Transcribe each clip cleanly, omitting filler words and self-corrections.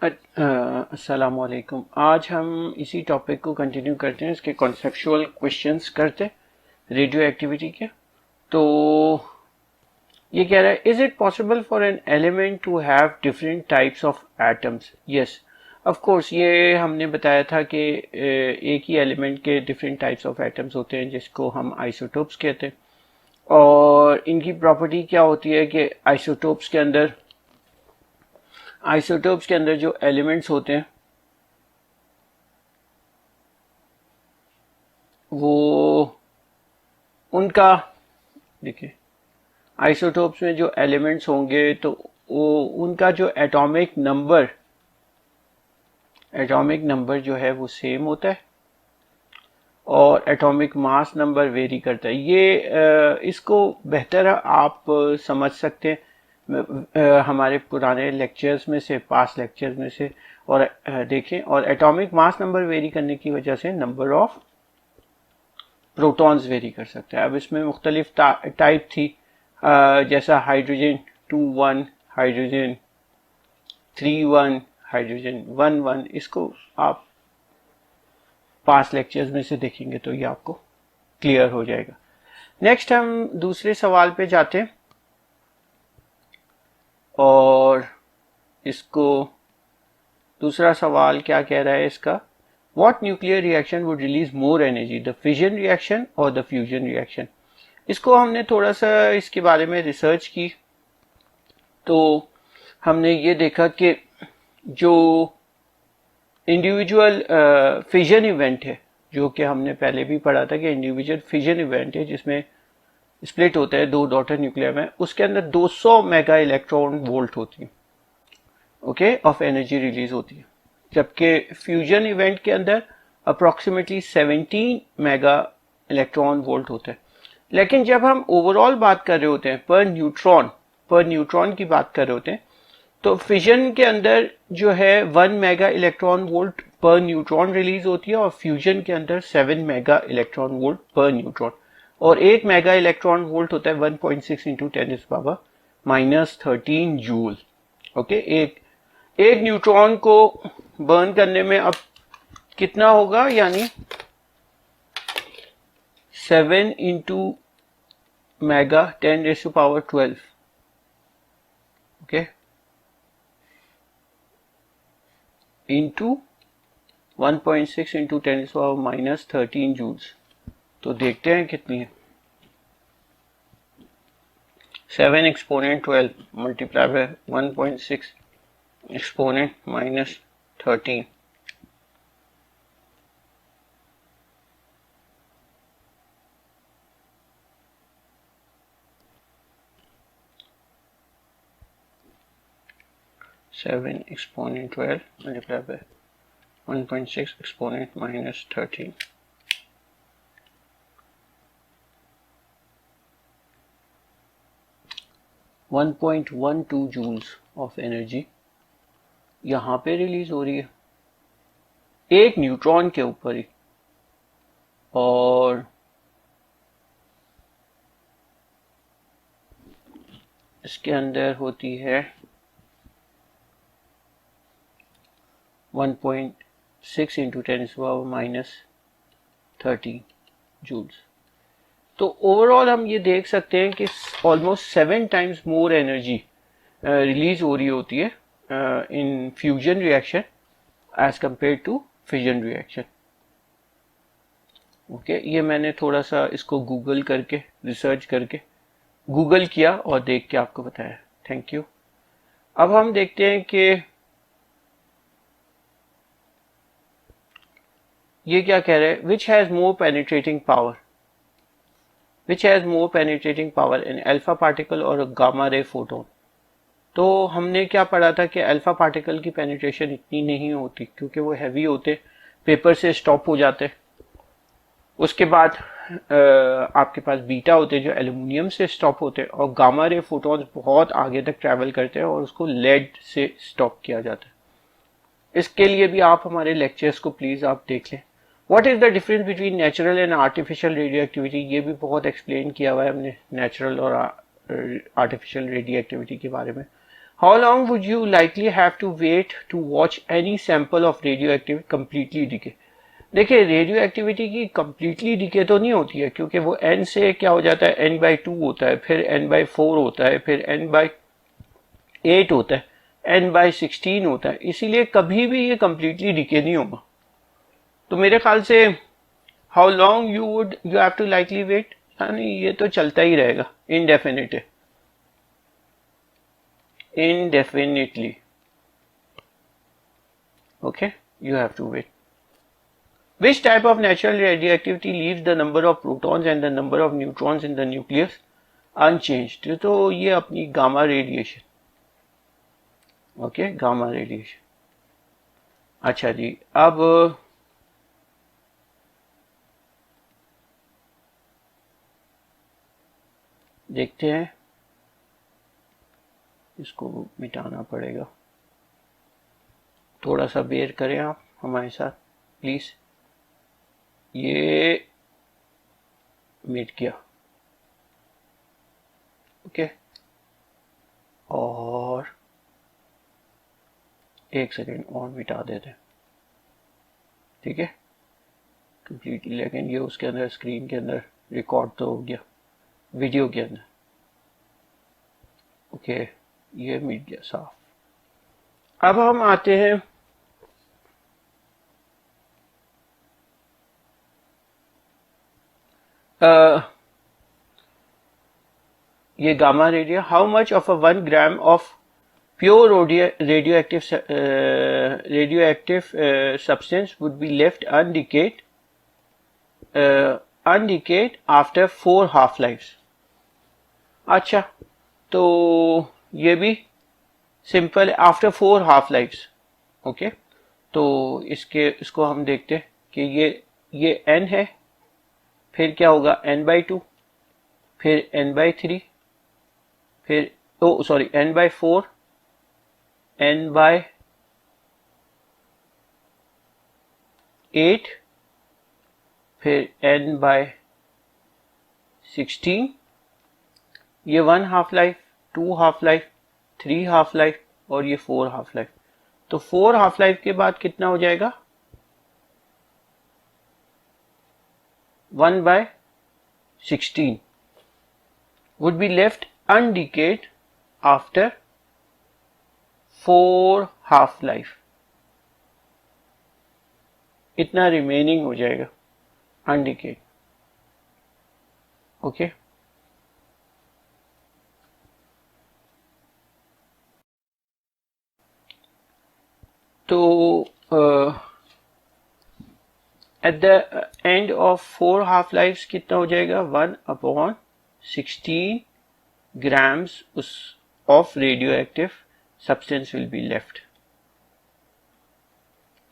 अस्सलामुअलैकुम। आज हम इसी टॉपिक को कंटिन्यू करते हैं, इसके कॉन्सेप्चुअल क्वेश्चंस करते हैं रेडियो एक्टिविटी के। तो ये कह रहा है, is it possible for an element to have different types of atoms? Yes, of course. ये हमने बताया था कि एक ही एलिमेंट के डिफरेंट टाइप्स ऑफ एटम्स होते हैं जिसको हम आइसोटोप्स कहते हैं। और इनकी प्रॉपर्टी क्या होती है कि आइसोटोप्स के अंदर जो एलिमेंट्स होते हैं वो उनका, देखिए, आइसोटोप्स में जो एलिमेंट्स होंगे तो वो उनका जो एटॉमिक नंबर जो है वो सेम होता है और एटॉमिक मास नंबर वेरी करता है। ये इसको बेहतर आप समझ सकते हैं हमारे पुराने लेक्चर्स में से, पास्ट लेक्चर्स में से। और देखें, और एटॉमिक मास नंबर वेरी करने की वजह से नंबर ऑफ प्रोटॉन्स वेरी कर सकता है। अब इसमें मुख्तलिफ टाइप थी, जैसा हाइड्रोजन 2 1, हाइड्रोजन 3 1, हाइड्रोजन 1 1। इसको आप पास्ट लेक्चर्स में से देखेंगे तो ये आपको क्लियर हो जाएगा। नेक्स्ट हम दूसरे सवाल पे जाते हैं और इसको दूसरा सवाल क्या कह रहा है इसका, What nuclear reaction would release more energy, the fission reaction or the fusion reaction? इसको हमने थोड़ा सा इसके बारे में रिसर्च की तो हमने ये देखा कि जो इंडिविजुअल फिजन इवेंट है, जो कि हमने पहले भी पढ़ा था कि इंडिविजुअल फिजन इवेंट है जिसमें स्प्लिट होता है दो डॉटर न्यूक्लियर में, उसके अंदर 200 मेगा इलेक्ट्रॉन वोल्ट होती है, ओके, ऑफ एनर्जी रिलीज होती है। जबकि फ्यूजन इवेंट के अंदर अप्रॉक्सीमेटली 17 मेगा इलेक्ट्रॉन वोल्ट होता है। लेकिन जब हम ओवरऑल बात कर रहे होते हैं, पर न्यूट्रॉन की बात कर रहे होते हैं, तो फिजन के अंदर जो है 1 मेगा इलेक्ट्रॉन वोल्ट पर न्यूट्रॉन रिलीज होती है और फ्यूजन के अंदर 7 मेगा इलेक्ट्रॉन वोल्ट पर न्यूट्रॉन। और 1 मेगा इलेक्ट्रॉन वोल्ट होता है 1.6 इंटू 10⁻⁻13 जूल। ओके, एक न्यूट्रॉन को बर्न करने में अब कितना होगा, यानी 7 into mega 10⁻12, okay, into 1.6 into 10⁻⁻13 joules. तो देखते हैं कितनी है। 7 exponent 12 multiply by 1.6 exponent -13, seven exponent 12 multiply by 1.6 exponent -13, 1.12 joules of energy यहां पे रिलीज हो रही है एक न्यूट्रॉन के ऊपर ही। और इसके अंदर होती है 1.6 इंटू 10⁻⁻13 जूल्स। तो ओवरऑल हम ये देख सकते हैं कि almost 7 times more energy release हो रही होती है in fusion reaction as compare to fission reaction. Okay, ये मैंने थोड़ा सा इसको रिसर्च करके गूगल किया और देख के आपको बताया। Thank you. अब हम देखते हैं कि ये क्या कह रहे हैं, which has more penetrating power in alpha particle और गामा रे फोटोन। तो हमने क्या पढ़ा था कि अल्फा पार्टिकल की पेनिट्रेशन इतनी नहीं होती क्योंकि वो हैवी होते, पेपर से स्टॉप हो जाते। उसके बाद आपके पास बीटा होते जो एल्युमिनियम से स्टॉप होते, और गामा रे फोटॉन्स बहुत आगे तक ट्रैवल करते हैं और उसको लेड से स्टॉप किया जाता है। इसके लिए भी आप हमारे लेक्चर्स को प्लीज आप देख लें। What is the difference between natural and artificial radio activity, ये भी बहुत एक्सप्लेन किया हुआ है हमने नेचुरल और आर्टिफिशियल रेडियो एक्टिविटी के बारे में। How long would you likely have to wait to watch any sample of radioactive completely decay? देखिए रेडियो एक्टिविटी की कंप्लीटली डिके तो नहीं होती है, क्योंकि वो n से क्या हो जाता है, n/2 होता है, फिर n/4 होता है, फिर n/8 होता है, n/16 होता है, इसीलिए कभी भी ये कंप्लीटली डिके नहीं होगा। तो मेरे ख्याल से how long you have to likely wait, यानी ये तो चलता ही रहेगा indefinitely. Okay, you have to wait. Which type of natural radioactivity leaves the number of protons and the number of neutrons in the nucleus unchanged? तो ये अपनी gamma radiation. Okay, gamma radiation. अच्छा जी, अब देखते हैं, इसको मिटाना पड़ेगा, थोड़ा सा बेयर करें आप हमारे साथ प्लीज। ये मिट गया। ओके, और एक सेकेंड और मिटा देते हैं, ठीक है कंप्लीटली, लेकिन ये उसके अंदर स्क्रीन के अंदर रिकॉर्ड तो हो गया वीडियो के अंदर। ओके, ये मिट गया साफ। अब हम आते हैं ये gamma radio. How much of 1 gram of pure radioactive substance would be left undecayed after 4 half lives? अच्छा, तो ये भी सिंपल है, आफ्टर 4 हाफ लाइफ्स। ओके, तो इसको हम देखते हैं कि ये n है, फिर क्या होगा n/2, फिर n/3, फिर n/4, n/8, फिर n/16, ये 1 half life, 2 half life, 3 half life और ये 4 हाफ लाइफ। तो 4 हाफ लाइफ के बाद कितना हो जाएगा, 1/16 would be left undecayed after 4 half life, इतना रिमेनिंग हो जाएगा अनडिकेड। ओके, तो at the end of 4 half lifes कितना हो जाएगा, 1/16 grams of radioactive substance will be left.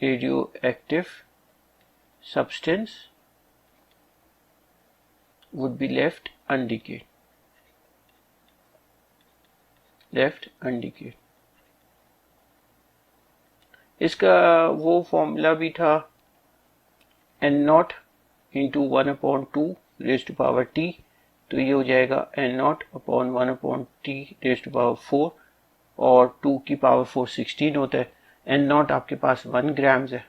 Radioactive substance would be left undecayed. इसका वो फॉर्मूला भी था n0 into 1/2 raise to power t, तो ये हो जाएगा n0/1/t रेज़ टू पावर 4, और 2 की पावर 4 16 होता है। n0 आपके पास 1 ग्राम्स है,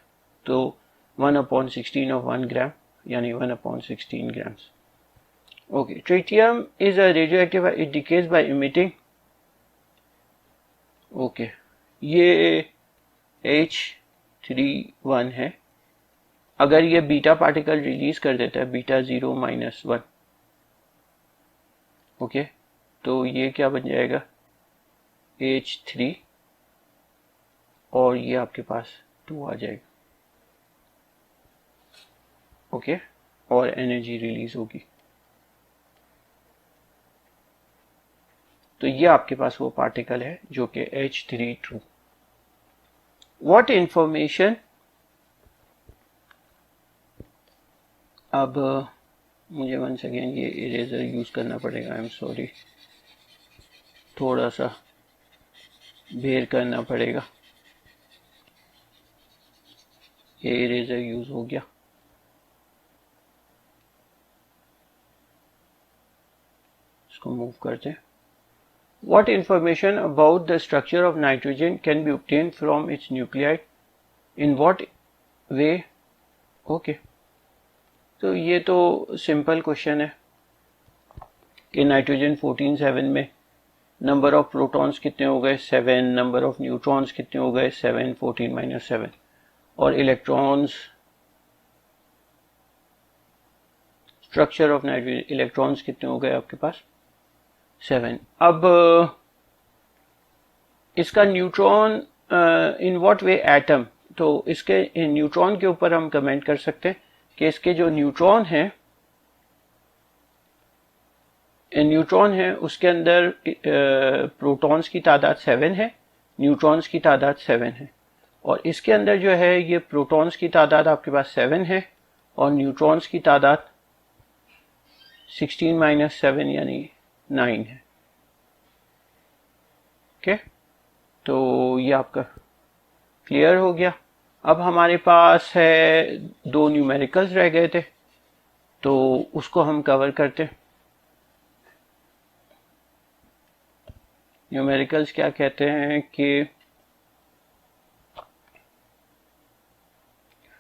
तो 1/16 ऑफ 1 ग्राम यानी 1/16 grams. Okay, tritium is a radioactive, it decays by emitting. Okay, ये H31 है, अगर ये बीटा पार्टिकल रिलीज कर देता है, बीटा 0-1, ओके, तो ये क्या बन जाएगा H3, और ये आपके पास 2 आ जाएगा। ओके, और एनर्जी रिलीज होगी, तो ये आपके पास वो पार्टिकल है जो कि H32। व्हाट इंफॉर्मेशन, अब मुझे वंस अगेन ये इरेजर यूज करना पड़ेगा, आई एम सॉरी, थोड़ा सा बेयर करना पड़ेगा। ये इरेजर यूज हो गया, इसको मूव करते हैं। What information about the structure of nitrogen can be obtained from its nuclei? In what way? Okay. तो ये तो सिंपल क्वेश्चन है कि नाइट्रोजन 14 में नंबर ऑफ प्रोटॉन्स कितने हो गए 7, नंबर ऑफ न्यूट्रॉन्स कितने हो गए 7, 14 - 7 और electrons, structure of nitrogen electrons कितने हो गए आपके पास 7। अब इसका neutron in what way atom, तो इसके न्यूट्रॉन के ऊपर हम कमेंट कर सकते हैं कि इसके जो न्यूट्रॉन है उसके अंदर प्रोटॉन्स की तादाद 7 है, न्यूट्रॉन्स की तादाद 7 है, और इसके अंदर जो है ये प्रोटॉन्स की तादाद आपके पास 7 है और न्यूट्रॉन्स की तादाद 16 - 7 यानी 9 है। ओके, तो ये आपका क्लियर हो गया। अब हमारे पास है 2 न्यूमेरिकल्स रह गए थे, तो उसको हम कवर करते हैं। न्यूमेरिकल्स क्या कहते हैं कि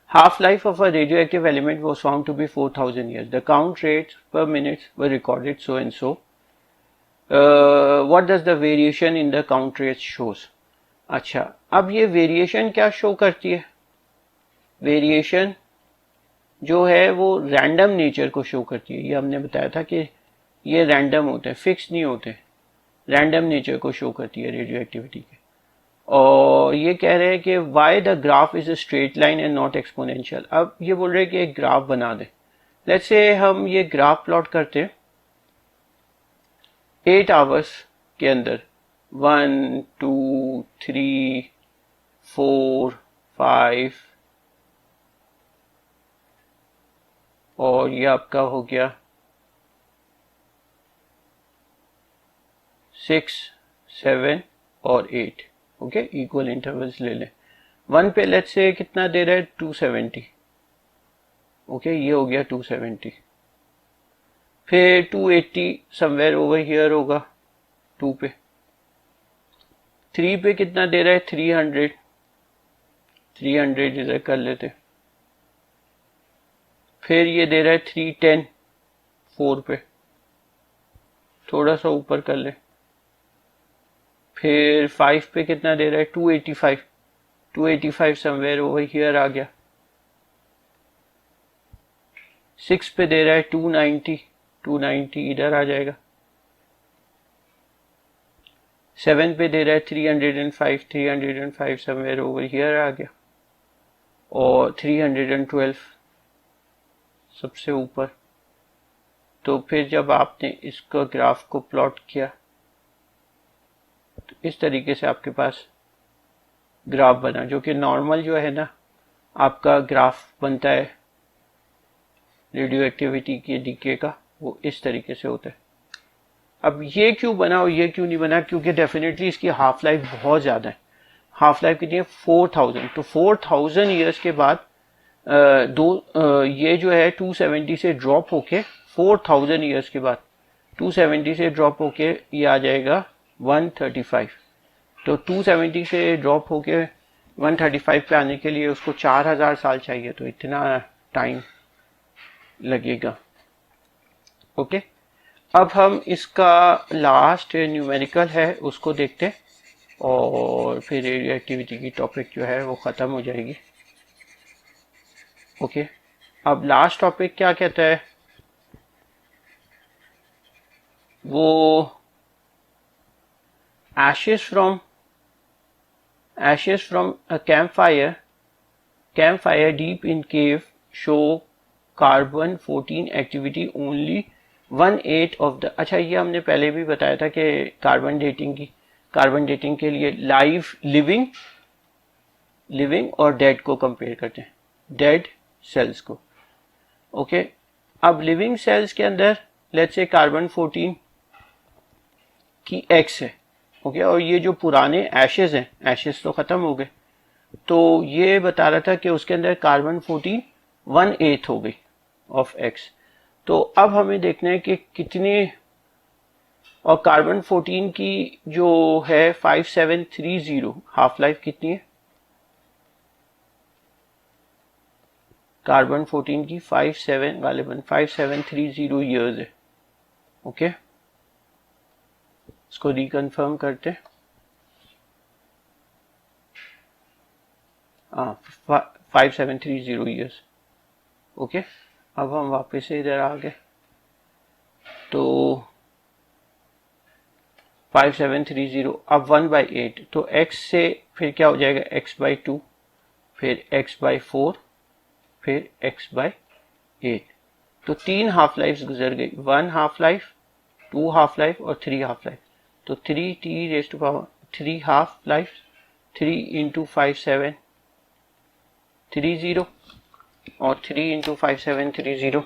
half-life of a radioactive element was found to be 4000 years. The count rates per minute were recorded so and so. What does the variation in the count rates shows? अच्छा, अब ये variation क्या show करती है? Variation जो है वो random nature को शो करती है। ये हमने बताया था कि ये रैंडम होते हैं, फिक्स नहीं होते, रैंडम नेचर को शो करती है रेडियो एक्टिविटी के। और ये कह रहे हैं कि why the graph is a straight line and not exponential. अब ये बोल रहे हैं कि एक ग्राफ बना दे। लेट्स से हम ये ग्राफ प्लॉट करते हैं 8 आवर्स के अंदर 1 2 3 4 5 और ये आपका हो गया 6 7 और 8। ओके, इक्वल इंटरवल्स ले लें। 1 पे लेट्स से कितना दे रहा है 270। ओके, ये हो गया 270। फिर 280 समवेयर ओवर हियर होगा 2 पे। 3 पे कितना दे रहा है 300, 300 इधर कर लेते। फिर ये दे रहा है 310 4 पे, थोड़ा सा ऊपर कर ले। फिर 5 पे कितना दे रहा है 285, 285 समवेयर ओवर हियर आ गया। 6 पे दे रहा है 290, 290 इधर आ जाएगा। 7 पे दे रहा है 305, 305 समवेयर ओवर हियर आ गया। और 312 सबसे ऊपर। तो फिर जब आपने इसका ग्राफ को प्लॉट किया तो इस तरीके से आपके पास ग्राफ बना, जो कि नॉर्मल जो है ना आपका ग्राफ बनता है रेडियो एक्टिविटी के डीके का, वो इस तरीके से होता है। अब ये क्यों बना और ये क्यों नहीं बना? क्योंकि डेफिनेटली इसकी हाफ लाइफ बहुत ज़्यादा है। हाफ लाइफ कितनी है 4000। तो 4000 ईयर्स के बाद ये जो है 270 से ड्रॉप होके 4000 ईयर्स के बाद 270 से ड्रॉप होके ये आ जाएगा 135। तो 270 से ड्रॉप होके 135 पे आने के लिए उसको 4000 साल चाहिए, तो इतना टाइम लगेगा। ओके, अब हम इसका लास्ट न्यूमेरिकल है उसको देखते हैं और फिर रेडियो एक्टिविटी की टॉपिक जो है वो ख़त्म हो जाएगी। ओके, अब लास्ट टॉपिक क्या कहता है? वो ashes from a campfire deep in cave show carbon 14 activity only 1/8 of the। अच्छा, ये हमने पहले भी बताया था कि कार्बन डेटिंग के लिए लिविंग और डेड को कंपेयर करते हैं, डेड सेल्स को। ओके, अब लिविंग सेल्स के अंदर लेट्स से कार्बन 14 की एक्स है। ओके, और ये जो पुराने एशेज हैं, एशेज तो खत्म हो गए, तो ये बता रहा था कि उसके अंदर कार्बन 14 1/8 हो गई ऑफ एक्स। तो अब हमें देखना है कि कितने, और कार्बन 14 की जो है 5730 हाफ लाइफ कितनी है? कार्बन 14 की 57 गालिबन 5730 ईयर्स है। ओके, इसको रिकन्फर्म करते हैं। 5730 ईयर्स। ओके, अब हम वापस से इधर आ गए तो 5730 अब 1/8 तो x से फिर क्या हो जाएगा, x/2 फिर x/4 फिर x/8। तो 3 हाफ लाइफ गुजर गई, 1 हाफ लाइफ, 2 हाफ लाइफ और 3 हाफ लाइफ। तो 3 हाफ लाइफ, 3 इंटू 5730 और 3 इंटू 5730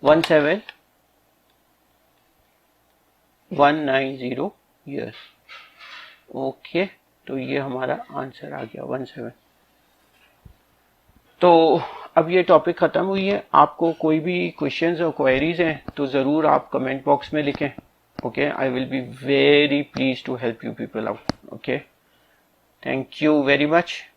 17190 ईयर्स। ओके, तो ये हमारा आंसर आ गया 17। तो अब ये टॉपिक ख़त्म हुई है। आपको कोई भी क्वेश्चंस और क्वेरीज हैं तो ज़रूर आप कमेंट बॉक्स में लिखें। Okay, I will be very please to help you people out. Okay, thank you very much.